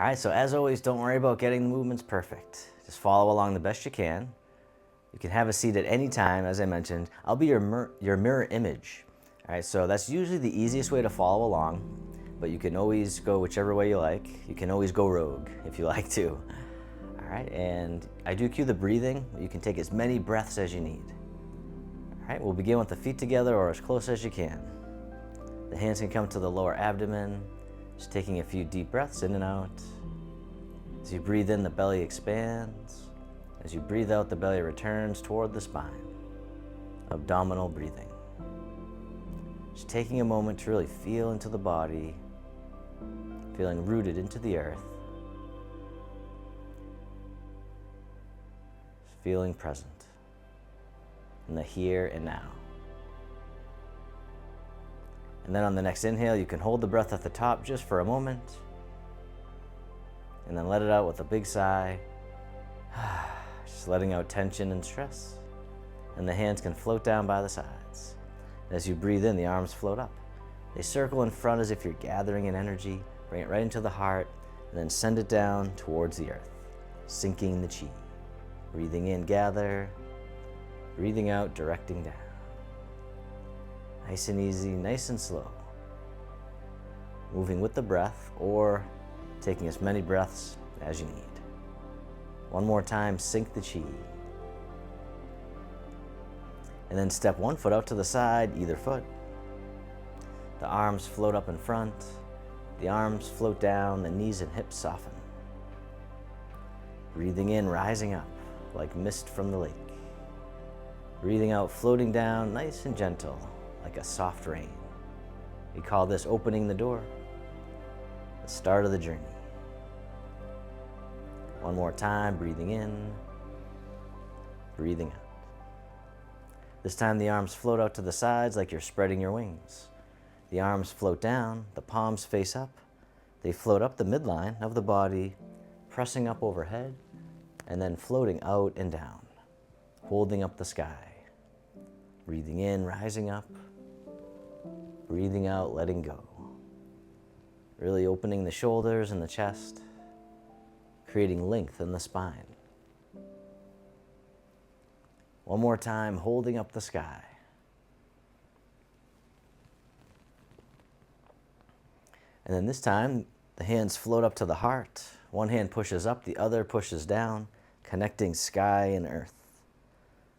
All right, so as always, don't worry about getting the movements perfect. Just follow along the best you can. You can have a seat at any time, as I mentioned. I'll be your mirror image. All right, so that's usually the easiest way to follow along, but you can always go whichever way you like. You can always go rogue if you like to. All right, and I do cue the breathing. You can take as many breaths as you need. All right, we'll begin with the feet together or as close as you can. The hands can come to the lower abdomen, just taking a few deep breaths in and out. As you breathe in, the belly expands. As you breathe out, the belly returns toward the spine. Abdominal breathing. Just taking a moment to really feel into the body, feeling rooted into the earth. Just feeling present in the here and now. And then on the next inhale, you can hold the breath at the top just for a moment, and then let it out with a big sigh. Just letting out tension and stress. And the hands can float down by the sides. As you breathe in, the arms float up. They circle in front as if you're gathering in energy. Bring it right into the heart, and then send it down towards the earth, sinking the chi. Breathing in, gather. Breathing out, directing down. Nice and easy, nice and slow. Moving with the breath, or taking as many breaths as you need. One more time, sink the chi. And then step one foot out to the side, either foot. The arms float up in front. The arms float down, the knees and hips soften. Breathing in, rising up like mist from the lake. Breathing out, floating down, nice and gentle, like a soft rain. We call this opening the door, the start of the journey. One more time, breathing in, breathing out. This time the arms float out to the sides like you're spreading your wings. The arms float down, the palms face up. They float up the midline of the body, pressing up overhead, and then floating out and down, holding up the sky. Breathing in, rising up. Breathing out, letting go. Really opening the shoulders and the chest, creating length in the spine. One more time, holding up the sky. And then this time, the hands float up to the heart. One hand pushes up, the other pushes down, connecting sky and earth.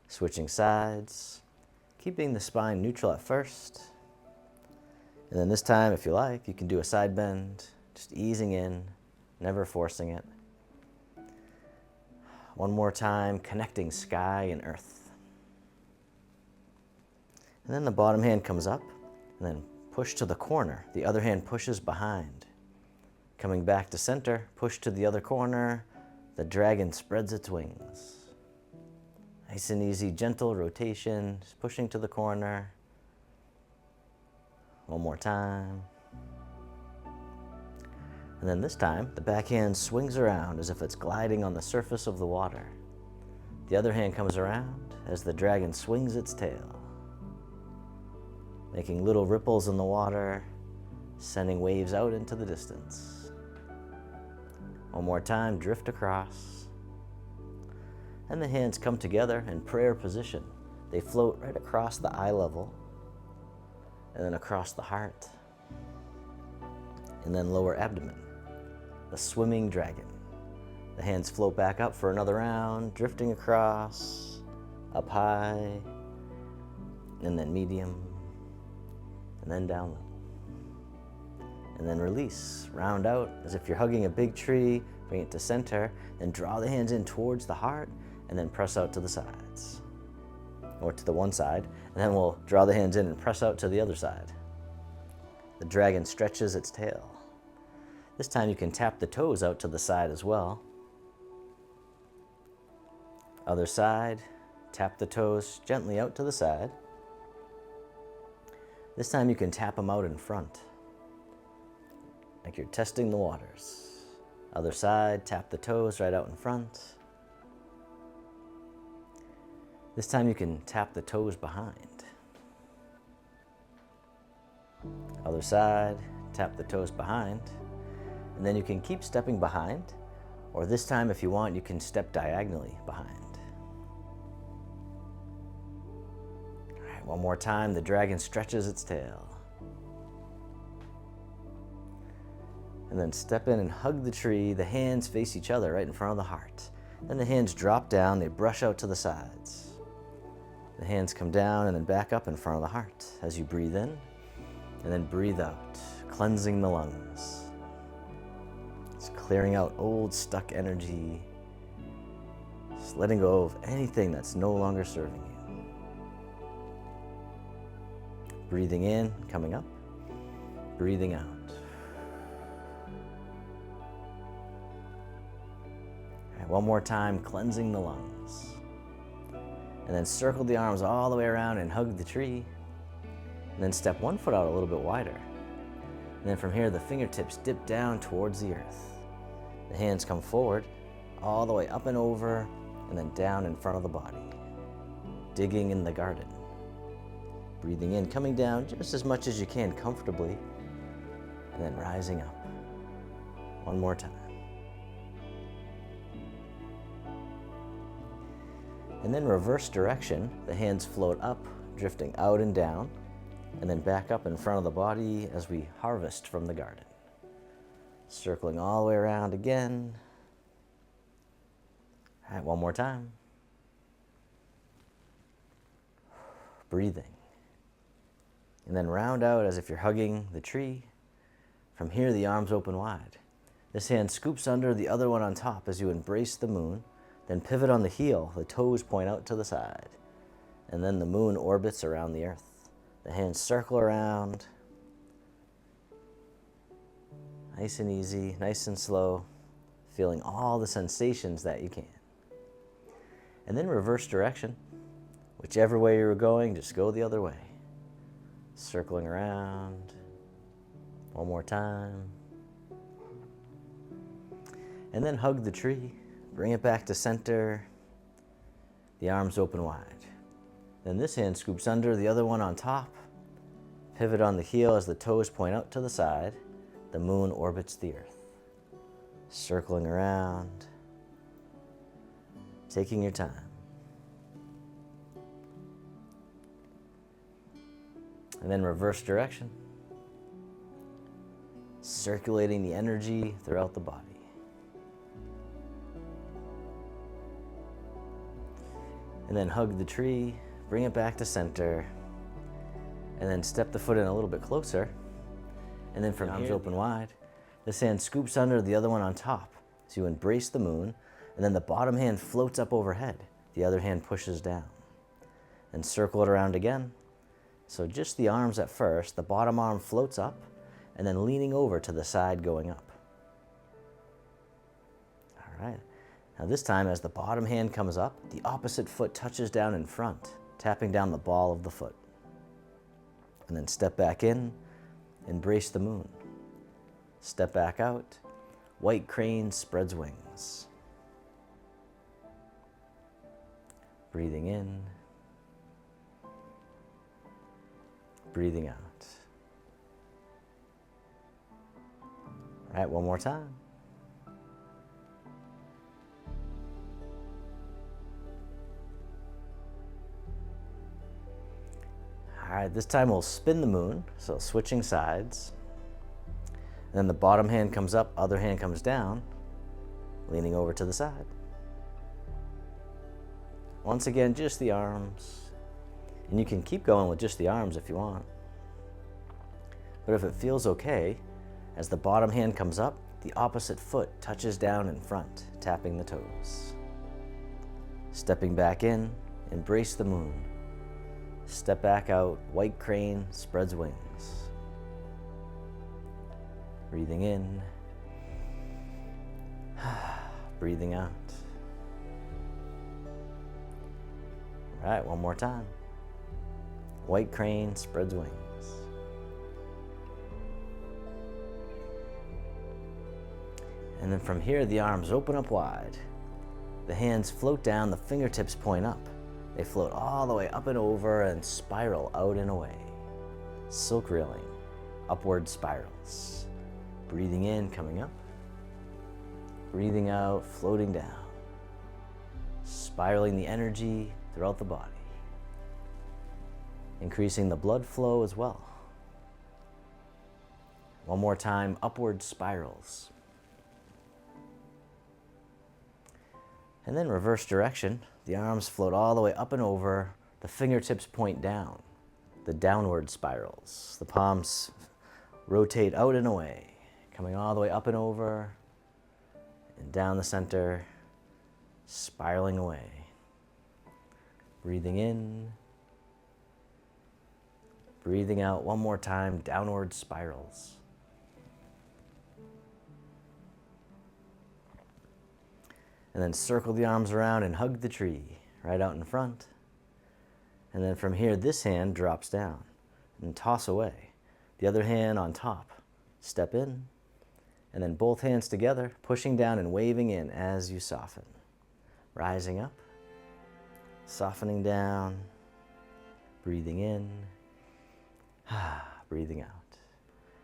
Switching sides, keeping the spine neutral at first. And then this time, if you like, you can do a side bend, just easing in, never forcing it. One more time, connecting sky and earth. And then the bottom hand comes up, and then push to the corner. The other hand pushes behind. Coming back to center, push to the other corner. The dragon spreads its wings. Nice and easy, gentle rotation, just pushing to the corner. One more time. And then this time, the back hand swings around as if it's gliding on the surface of the water. The other hand comes around as the dragon swings its tail, making little ripples in the water, sending waves out into the distance. One more time, drift across. And the hands come together in prayer position. They float right across the eye level, and then across the heart, and then lower abdomen, the swimming dragon. The hands float back up for another round, drifting across, up high, and then medium, and then down low. And then release, round out as if you're hugging a big tree, bring it to center, then draw the hands in towards the heart, and then press out to the sides, or to the one side, and then we'll draw the hands in and press out to the other side. The dragon stretches its tail. This time you can tap the toes out to the side as well. Other side, tap the toes gently out to the side. This time you can tap them out in front, like you're testing the waters. Other side, tap the toes right out in front. This time you can tap the toes behind. Other side, tap the toes behind. And then you can keep stepping behind, or this time if you want, you can step diagonally behind. All right, one more time, the dragon stretches its tail. And then step in and hug the tree. The hands face each other right in front of the heart. Then the hands drop down, they brush out to the sides. The hands come down and then back up in front of the heart as you breathe in and then breathe out, cleansing the lungs. It's clearing out old stuck energy, just letting go of anything that's no longer serving you. Breathing in, coming up, breathing out. All right, one more time, cleansing the lungs. And then circle the arms all the way around and hug the tree. And then step one foot out a little bit wider. And then from here, the fingertips dip down towards the earth. The hands come forward, all the way up and over, and then down in front of the body. Digging in the garden. Breathing in, coming down just as much as you can comfortably, and then rising up. One more time. And then reverse direction, the hands float up, drifting out and down, and then back up in front of the body as we harvest from the garden. Circling all the way around again. All right, one more time. Breathing. And then round out as if you're hugging the tree. From here, the arms open wide. This hand scoops under, the other one on top as you embrace the moon. Then pivot on the heel, the toes point out to the side. And then the moon orbits around the earth. The hands circle around. Nice and easy, nice and slow, feeling all the sensations that you can. And then reverse direction. Whichever way you're going, just go the other way. Circling around. One more time. And then hug the tree. Bring it back to center. The arms open wide. Then this hand scoops under, the other one on top. Pivot on the heel as the toes point out to the side. The moon orbits the earth. Circling around. Taking your time. And then reverse direction. Circulating the energy throughout the body. And then hug the tree, bring it back to center, and then step the foot in a little bit closer. And then from here, arms open wide. This hand scoops under, the other one on top. So you embrace the moon, and then the bottom hand floats up overhead. The other hand pushes down. And circle it around again. So just the arms at first, the bottom arm floats up, and then leaning over to the side going up. All right. Now this time, as the bottom hand comes up, the opposite foot touches down in front, tapping down the ball of the foot. And then step back in, embrace the moon. Step back out, white crane spreads wings. Breathing in, breathing out. All right, one more time. All right, this time we'll spin the moon, so switching sides. And then the bottom hand comes up, other hand comes down, leaning over to the side. Once again, just the arms. And you can keep going with just the arms if you want. But if it feels okay, as the bottom hand comes up, the opposite foot touches down in front, tapping the toes. Stepping back in, embrace the moon. Step back out, white crane spreads wings. Breathing in, breathing out. All right, one more time. White crane spreads wings. And then from here, the arms open up wide. The hands float down, the fingertips point up. They float all the way up and over and spiral out and away. Silk reeling, upward spirals. Breathing in, coming up. Breathing out, floating down, spiraling the energy throughout the body, increasing the blood flow as well. One more time, upward spirals. And then reverse direction. The arms float all the way up and over. The fingertips point down. The downward spirals. The palms rotate out and away, coming all the way up and over and down the center, spiraling away. Breathing in. Breathing out one more time, downward spirals. And then circle the arms around and hug the tree right out in front. And then from here, this hand drops down and toss away. The other hand on top. Step in. And then both hands together, pushing down and waving in as you soften. Rising up, softening down, breathing in, breathing out.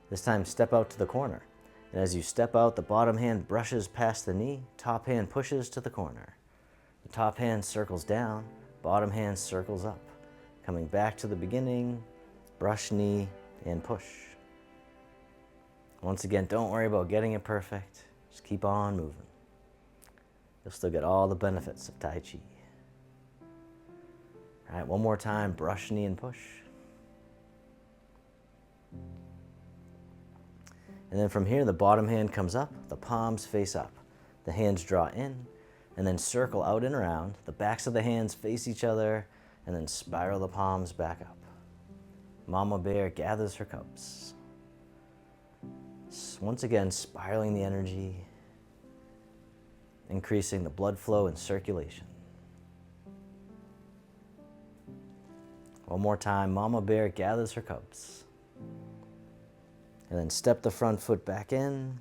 This time, step out to the corner. And as you step out, the bottom hand brushes past the knee, top hand pushes to the corner. The top hand circles down, bottom hand circles up. Coming back to the beginning, brush knee and push. Once again, don't worry about getting it perfect. Just keep on moving. You'll still get all the benefits of Tai Chi. All right, one more time, brush knee and push. And then from here, the bottom hand comes up, the palms face up. The hands draw in, and then circle out and around. The backs of the hands face each other, and then spiral the palms back up. Mama bear gathers her cubs. Once again, spiraling the energy, increasing the blood flow and circulation. One more time, Mama bear gathers her cubs. And then step the front foot back in,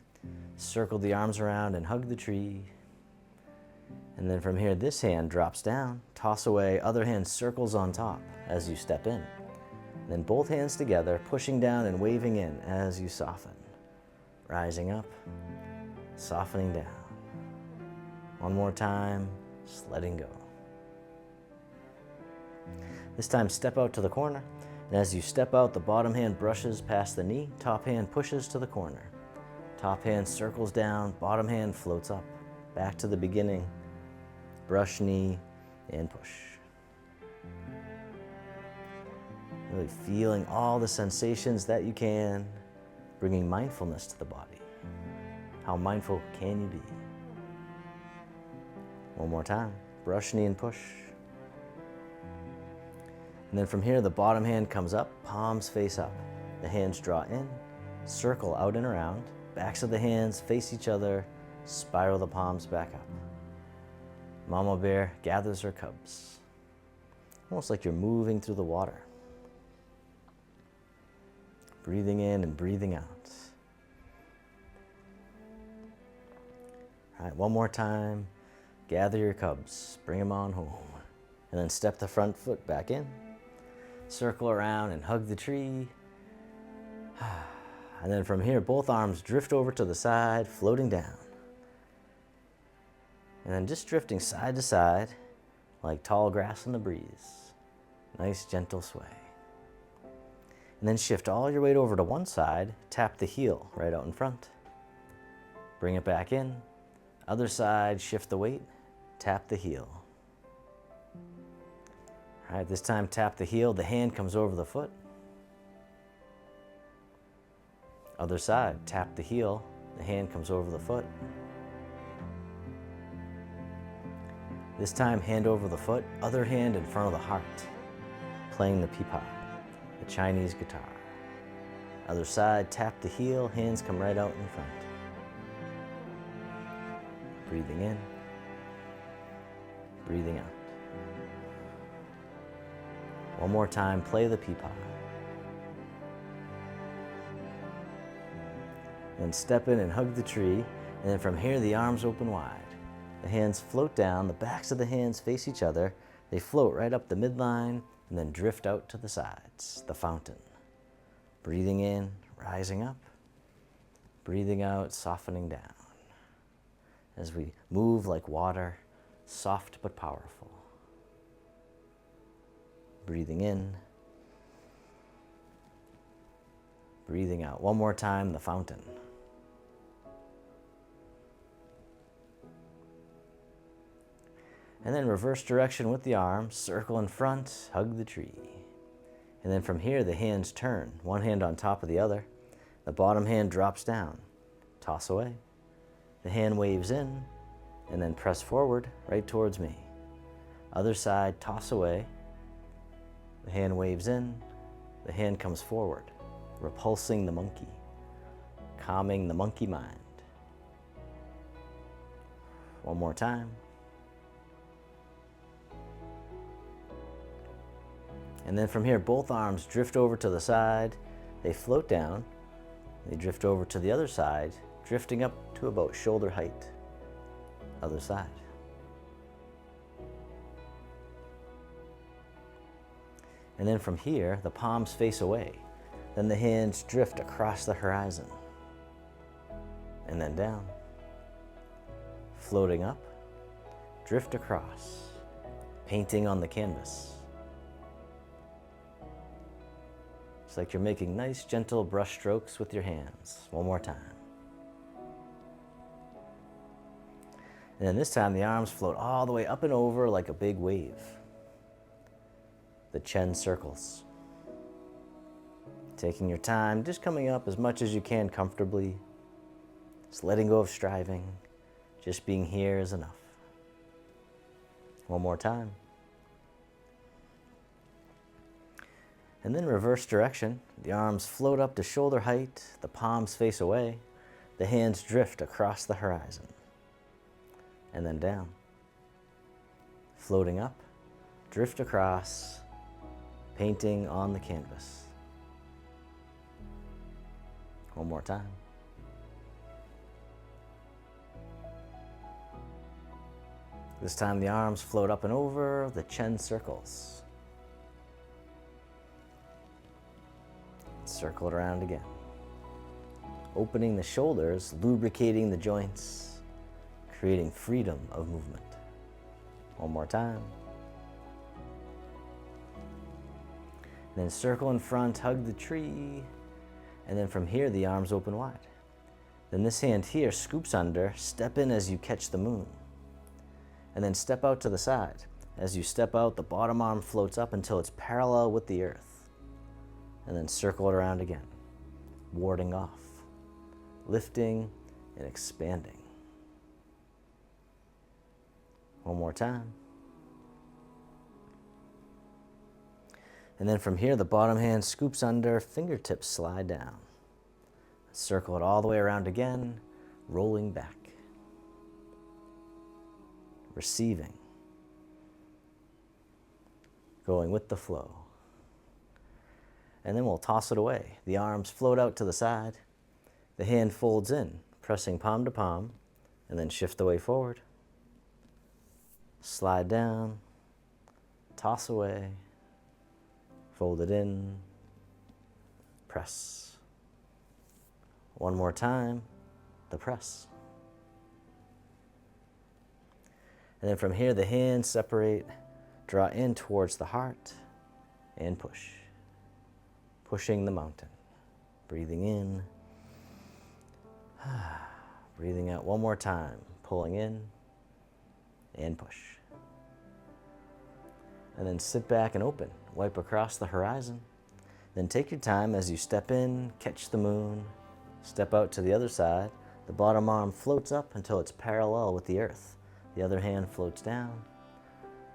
circle the arms around and hug the tree. And then from here, this hand drops down, toss away, other hand circles on top as you step in. Then both hands together, pushing down and waving in as you soften. Rising up, softening down. One more time, just letting go. This time, step out to the corner. And as you step out, the bottom hand brushes past the knee, top hand pushes to the corner. Top hand circles down, bottom hand floats up. Back to the beginning, brush knee and push. Really feeling all the sensations that you can, bringing mindfulness to the body. How mindful can you be? One more time, brush knee and push. And then from here, the bottom hand comes up, palms face up. The hands draw in, circle out and around. Backs of the hands face each other, spiral the palms back up. Mama bear gathers her cubs. Almost like you're moving through the water. Breathing in and breathing out. All right, one more time. Gather your cubs, bring them on home. And then step the front foot back in. Circle around and hug the tree. And then from here, both arms drift over to the side, floating down. And then just drifting side to side, like tall grass in the breeze. Nice, gentle sway. And then shift all your weight over to one side, tap the heel right out in front. Bring it back in. Other side, shift the weight, tap the heel. All right, this time tap the heel, the hand comes over the foot. Other side, tap the heel, the hand comes over the foot. This time, hand over the foot, other hand in front of the heart, playing the pipa, the Chinese guitar. Other side, tap the heel, hands come right out in front. Breathing in, breathing out. One more time, play the pipa. Then step in and hug the tree, and then from here, the arms open wide. The hands float down, the backs of the hands face each other. They float right up the midline, and then drift out to the sides, the fountain. Breathing in, rising up. Breathing out, softening down. as we move like water, soft but powerful. Breathing in, breathing out. One more time, the fountain. And then reverse direction with the arms, circle in front, hug the tree. And then from here, the hands turn, one hand on top of the other. The bottom hand drops down, toss away. The hand waves in, and then press forward, right towards me. Other side, toss away. The hand waves in, the hand comes forward, repulsing the monkey, calming the monkey mind. One more time. And then from here, both arms drift over to the side. They float down. They drift over to the other side, drifting up to about shoulder height. Other side. And then from here, the palms face away. Then the hands drift across the horizon. And then down. Floating up, drift across, painting on the canvas. It's like you're making nice, gentle brush strokes with your hands. One more time. And then this time, the arms float all the way up and over like a big wave. The chin circles. Taking your time, just coming up as much as you can comfortably. Just letting go of striving. Just being here is enough. One more time. And then reverse direction. The arms float up to shoulder height, the palms face away, the hands drift across the horizon. And then down. Floating up, drift across, painting on the canvas. One more time. This time the arms float up and over, the chin circles. Circle it around again. Opening the shoulders, lubricating the joints, creating freedom of movement. One more time. Then circle in front, hug the tree, and then from here the arms open wide. Then this hand here scoops under, step in as you catch the moon. And then step out to the side. As you step out, the bottom arm floats up until it's parallel with the earth. And then circle it around again, warding off, lifting and expanding. One more time. And then from here, the bottom hand scoops under, fingertips slide down. Circle it all the way around again, rolling back. Receiving. Going with the flow. And then we'll toss it away. The arms float out to the side. The hand folds in, pressing palm to palm, and then shift the way forward. Slide down, toss away, fold it in, press. One more time, the press. And then from here, the hands separate, draw in towards the heart, and push. Pushing the mountain. Breathing in. Breathing out one more time. Pulling in and push. And then sit back and open. Wipe across the horizon. Then take your time as you step in, catch the moon, step out to the other side. The bottom arm floats up until it's parallel with the earth. The other hand floats down.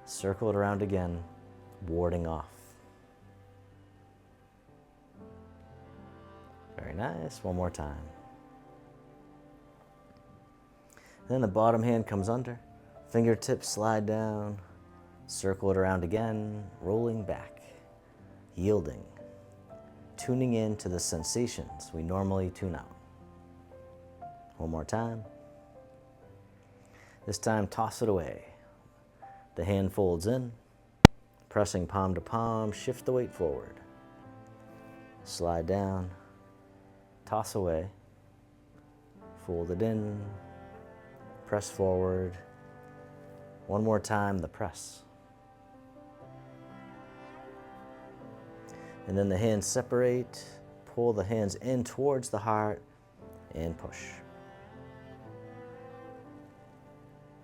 Circle it around again, warding off. Very nice. One more time. Then the bottom hand comes under. Fingertips slide down. Circle it around again, rolling back. Yielding. Tuning in to the sensations we normally tune out. One more time. This time, toss it away. The hand folds in. Pressing palm to palm, shift the weight forward. Slide down. Toss away, fold it in, press forward. One more time, the press. And then the hands separate, pull the hands in towards the heart, and push.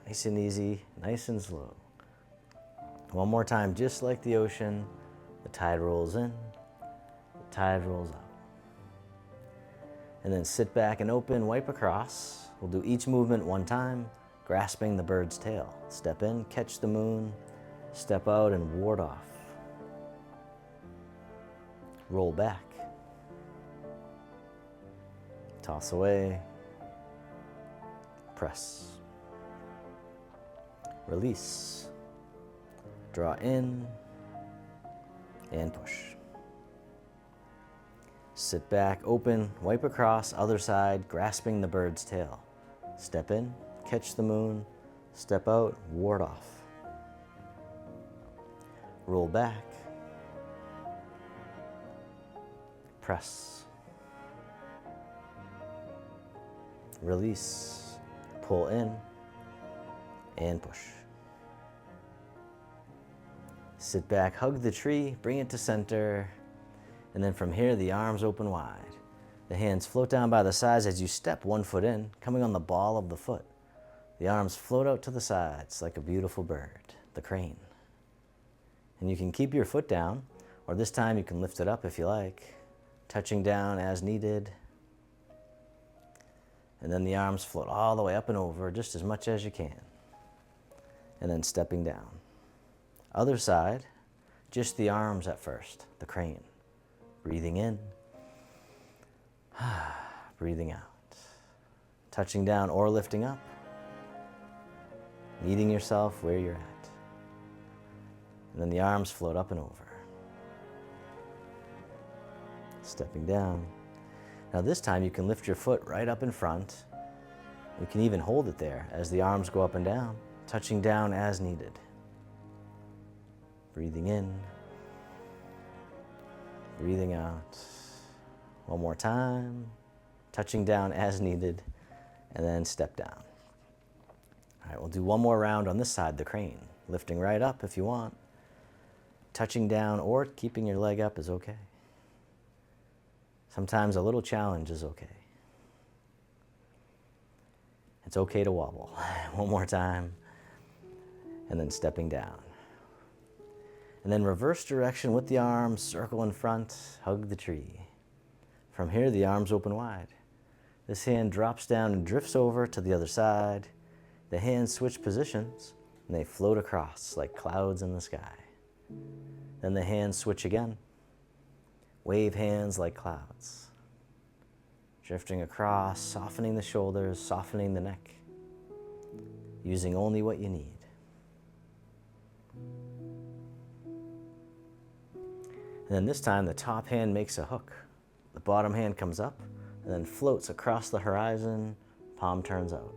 Nice and easy, nice and slow. One more time, just like the ocean, the tide rolls in, the tide rolls out. And then sit back and open, wipe across. We'll do each movement one time, grasping the bird's tail. Step in, catch the moon, step out and ward off. Roll back. Toss away. Press. Release. Draw in and push. Sit back, open, wipe across, other side, grasping the bird's tail. Step in, catch the moon, step out, ward off. Roll back. Press. Release. Pull in and push. Sit back, hug the tree, bring it to center, and then from here the arms open wide. The hands float down by the sides as you step one foot in, coming on the ball of the foot. The arms float out to the sides like a beautiful bird, the crane. And you can keep your foot down, or this time you can lift it up if you like, touching down as needed. And then the arms float all the way up and over just as much as you can. And then stepping down. Other side, just the arms at first, the crane. Breathing in, breathing out. Touching down or lifting up. Meeting yourself where you're at. And then the arms float up and over. Stepping down. Now this time you can lift your foot right up in front. You can even hold it there as the arms go up and down, touching down as needed. Breathing in, breathing out. One more time, touching down as needed, and then step down. All right, we'll do one more round on this side, the crane. Lifting right up if you want. Touching down or keeping your leg up is okay. Sometimes a little challenge is okay. It's okay to wobble. One more time, and then stepping down. And then reverse direction with the arms, circle in front, hug the tree. From here, the arms open wide. This hand drops down and drifts over to the other side. The hands switch positions, and they float across like clouds in the sky. Then the hands switch again. Wave hands like clouds. Drifting across, softening the shoulders, softening the neck. Using only what you need. And then this time the top hand makes a hook. The bottom hand comes up and then floats across the horizon, palm turns out.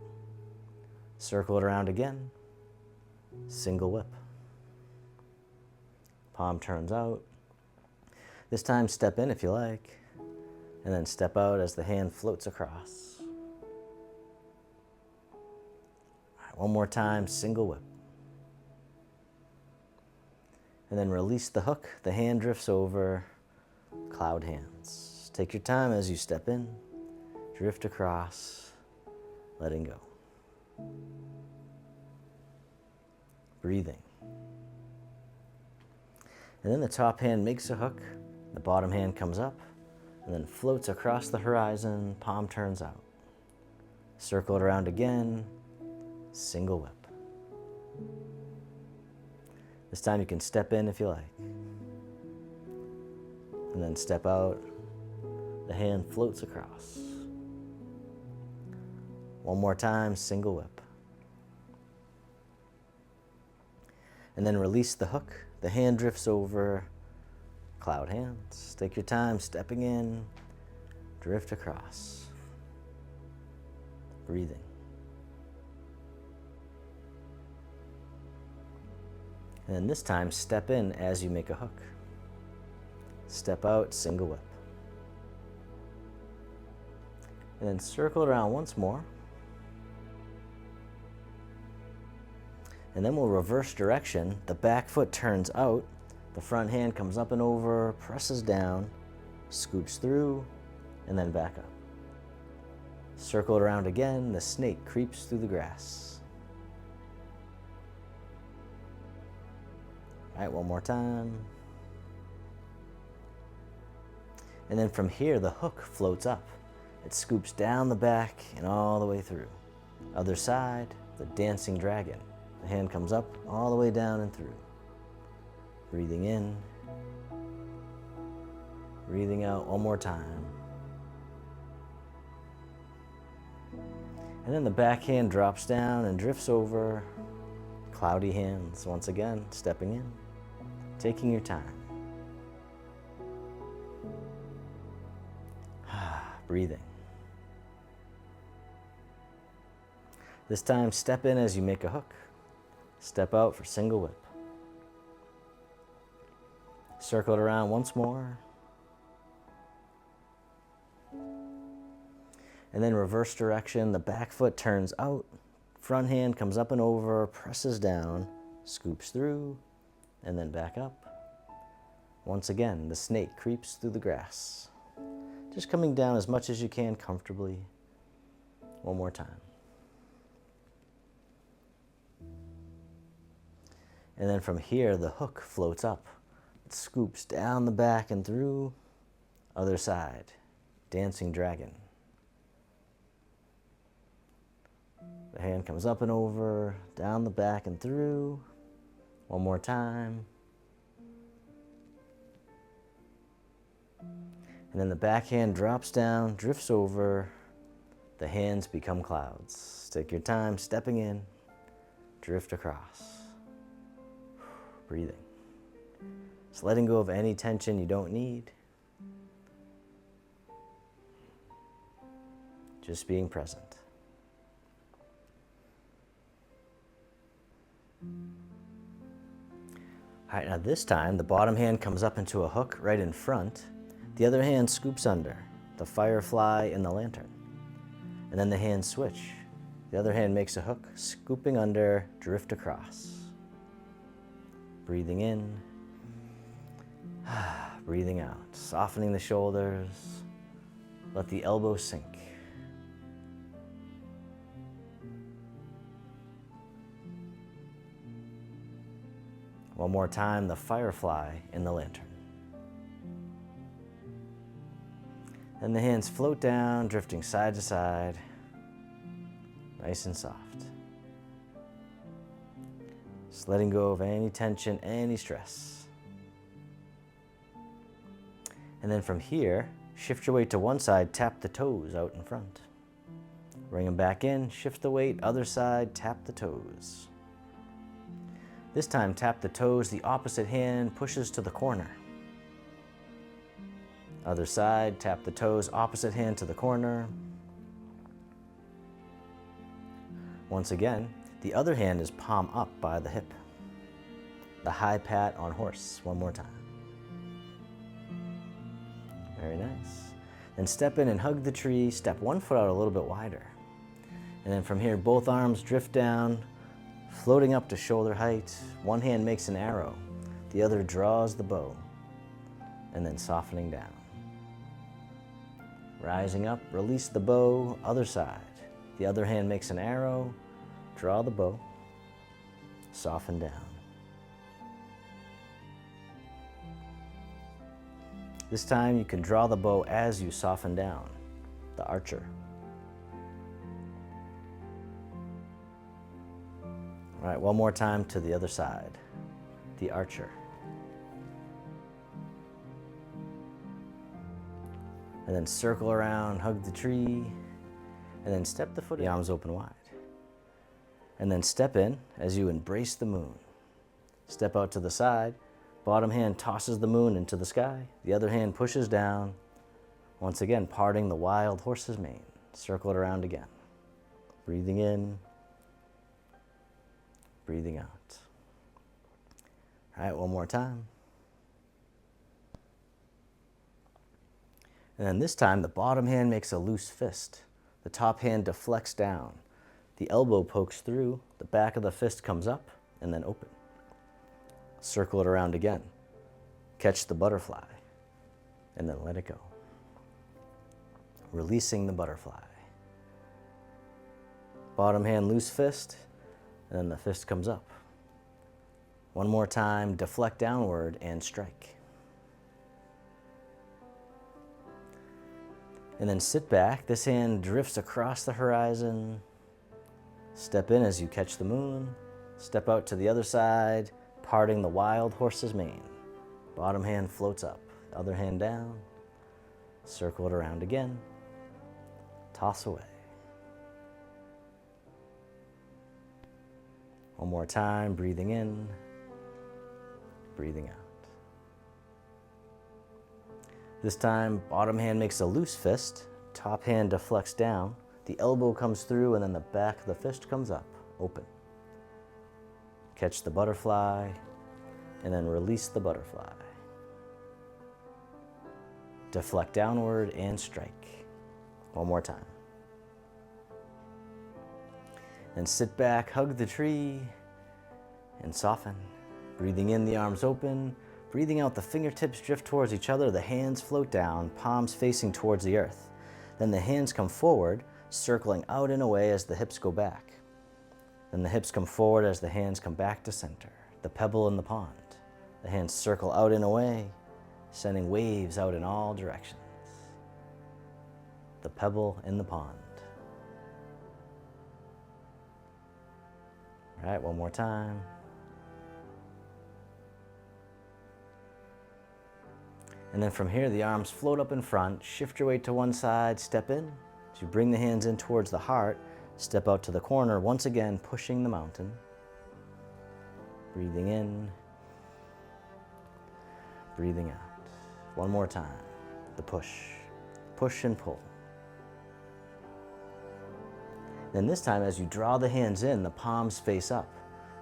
Circle it around again, single whip. Palm turns out. This time step in if you like, and then step out as the hand floats across. All right, one more time, single whip. And then release the hook, the hand drifts over, cloud hands. Take your time as you step in, drift across, letting go. Breathing. And then the top hand makes a hook, the bottom hand comes up, and then floats across the horizon, palm turns out. Circle it around again, single whip. This time you can step in if you like. And then step out, the hand floats across. One more time, single whip. And then release the hook, the hand drifts over, cloud hands. Take your time, stepping in, drift across. Breathing. And then this time, step in as you make a hook. Step out, single whip. And then circle it around once more. And then we'll reverse direction. The back foot turns out, the front hand comes up and over, presses down, scoops through, and then back up. Circle it around again, the snake creeps through the grass. All right, one more time. And then from here, the hook floats up. It scoops down the back and all the way through. Other side, the dancing dragon. The hand comes up all the way down and through. Breathing in, breathing out one more time. And then the back hand drops down and drifts over. Cloudy hands, once again, stepping in, taking your time. Breathing. This time, step in as you make a hook. Step out for single whip. Circle it around once more. And then reverse direction, the back foot turns out, front hand comes up and over, presses down, scoops through, and then back up. Once again, the snake creeps through the grass. Just coming down as much as you can comfortably. One more time. And then from here, the hook floats up. It scoops down the back and through. Other side, dancing dragon. The hand comes up and over, down the back and through. One more time. And then the back hand drops down, drifts over. The hands become clouds. Take your time stepping in, drift across. Breathing. Just letting go of any tension you don't need. Just being present. All right, now this time the bottom hand comes up into a hook right in front. The other hand scoops under, the firefly and the lantern. And then the hands switch. The other hand makes a hook, scooping under, drift across. Breathing in, breathing out, softening the shoulders. Let the elbows sink. One more time, the firefly and the lantern. And the hands float down, drifting side to side, nice and soft. Just letting go of any tension, any stress. And then from here, shift your weight to one side, tap the toes out in front. Bring them back in, shift the weight, other side, tap the toes. This time, tap the toes, the opposite hand pushes to the corner. Other side, tap the toes, opposite hand to the corner. Once again, the other hand is palm up by the hip. The high pat on horse, one more time. Very nice. Then step in and hug the tree, step one foot out a little bit wider. And then from here, both arms drift down, floating up to shoulder height. One hand makes an arrow, the other draws the bow, and then softening down. Rising up, release the bow, other side. The other hand makes an arrow, draw the bow, soften down. This time you can draw the bow as you soften down, the archer. All right, one more time to the other side, the archer. And then circle around, hug the tree, and then step the foot, the arms open wide. And then step in as you embrace the moon. Step out to the side, bottom hand tosses the moon into the sky, the other hand pushes down, once again parting the wild horse's mane. Circle it around again. Breathing in, breathing out. All right, one more time. And then this time, the bottom hand makes a loose fist. The top hand deflects down. The elbow pokes through, the back of the fist comes up, and then open. Circle it around again. Catch the butterfly, and then let it go. Releasing the butterfly. Bottom hand, loose fist, and then the fist comes up. One more time, deflect downward and strike. And then sit back. This hand drifts across the horizon. Step in as you catch the moon. Step out to the other side, parting the wild horse's mane. Bottom hand floats up, other hand down. Circle it around again. Toss away. One more time, breathing in, breathing out. This time, bottom hand makes a loose fist, top hand deflects down, the elbow comes through, and then the back of the fist comes up, open. Catch the butterfly, and then release the butterfly. Deflect downward and strike. One more time. Then sit back, hug the tree, and soften. Breathing in, the arms open. Breathing out, the fingertips drift towards each other, the hands float down, palms facing towards the earth. Then the hands come forward, circling out and away as the hips go back. Then the hips come forward as the hands come back to center. The pebble in the pond. The hands circle out and away, sending waves out in all directions. The pebble in the pond. All right, one more time. And then from here, the arms float up in front, shift your weight to one side, step in. As you bring the hands in towards the heart, step out to the corner, once again pushing the mountain. Breathing in, breathing out. One more time, the push and pull. Then this time, as you draw the hands in, the palms face up.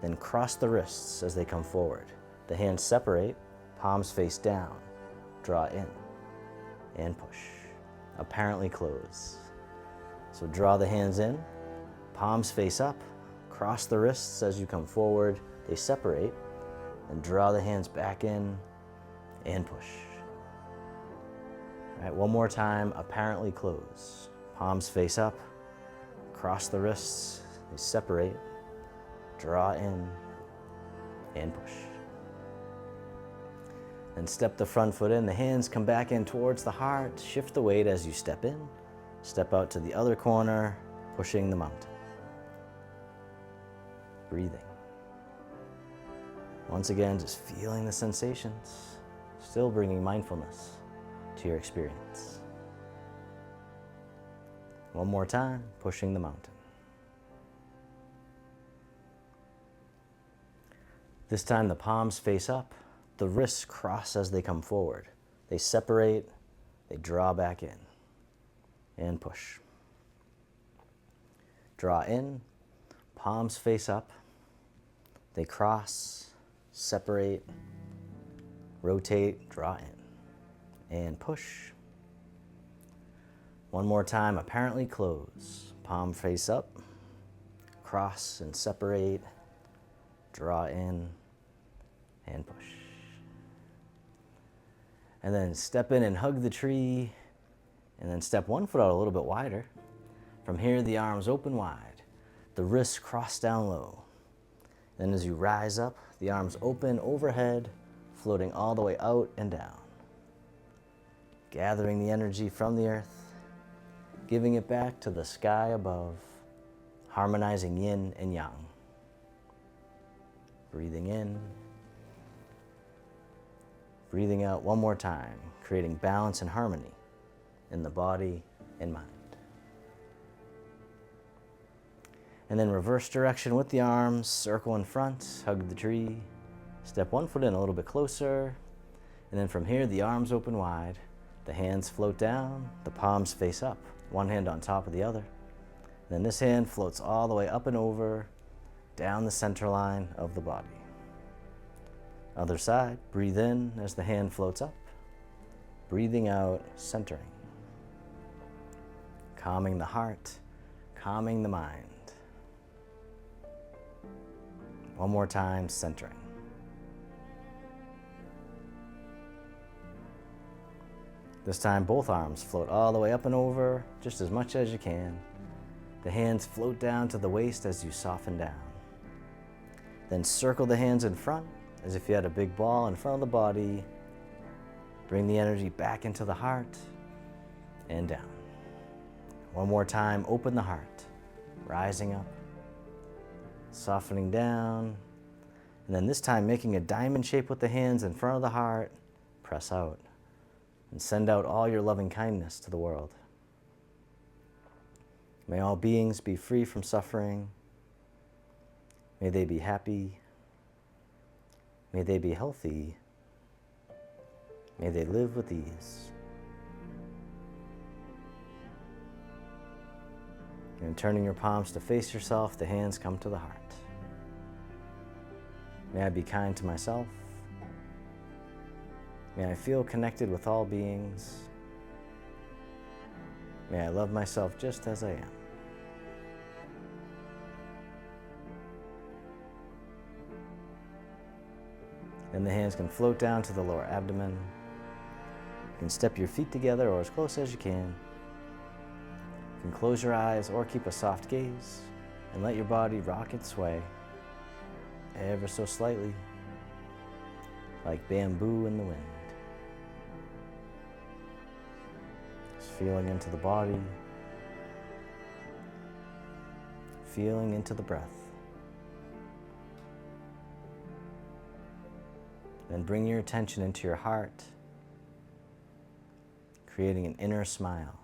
Then cross the wrists as they come forward. The hands separate, palms face down. Draw in and push. Apparently close. So draw the hands in, palms face up, cross the wrists as you come forward. They separate, and draw the hands back in and push. All right, one more time, apparently close. Palms face up. Cross the wrists, they separate, draw in, and push. Then step the front foot in, the hands come back in towards the heart, shift the weight as you step in, step out to the other corner, pushing the mountain. Breathing. Once again, just feeling the sensations, still bringing mindfulness to your experience. One more time, pushing the mountain. This time the palms face up, the wrists cross as they come forward. They separate, they draw back in, and push. Draw in, palms face up, they cross, separate, rotate, draw in, and push. One more time, apparently close. Palm face up, cross and separate, draw in, and push. And then step in and hug the tree, and then step one foot out a little bit wider. From here, the arms open wide, the wrists cross down low. Then as you rise up, the arms open overhead, floating all the way out and down. Gathering the energy from the earth, giving it back to the sky above, harmonizing yin and yang. Breathing in, breathing out one more time, creating balance and harmony in the body and mind. And then reverse direction with the arms, circle in front, hug the tree, step one foot in a little bit closer, and then from here the arms open wide, the hands float down, the palms face up. One hand on top of the other. Then this hand floats all the way up and over, down the center line of the body. Other side, breathe in as the hand floats up. Breathing out, centering. Calming the heart, calming the mind. One more time, centering. This time, both arms float all the way up and over, just as much as you can. The hands float down to the waist as you soften down. Then circle the hands in front, as if you had a big ball in front of the body. Bring the energy back into the heart and down. One more time, open the heart, rising up, softening down, and then this time making a diamond shape with the hands in front of the heart, press out, and send out all your loving kindness to the world. May all beings be free from suffering. May they be happy. May they be healthy. May they live with ease. And turning your palms to face yourself, the hands come to the heart. May I be kind to myself. May I feel connected with all beings. May I love myself just as I am. Then the hands can float down to the lower abdomen. You can step your feet together or as close as you can. You can close your eyes or keep a soft gaze and let your body rock and sway ever so slightly, like bamboo in the wind. Just feeling into the body, feeling into the breath. Then bring your attention into your heart, creating an inner smile.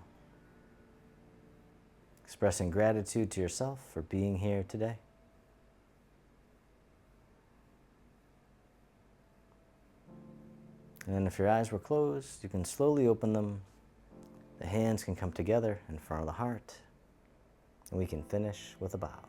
Expressing gratitude to yourself for being here today. And if your eyes were closed, you can slowly open them. The hands can come together in front of the heart, and we can finish with a bow.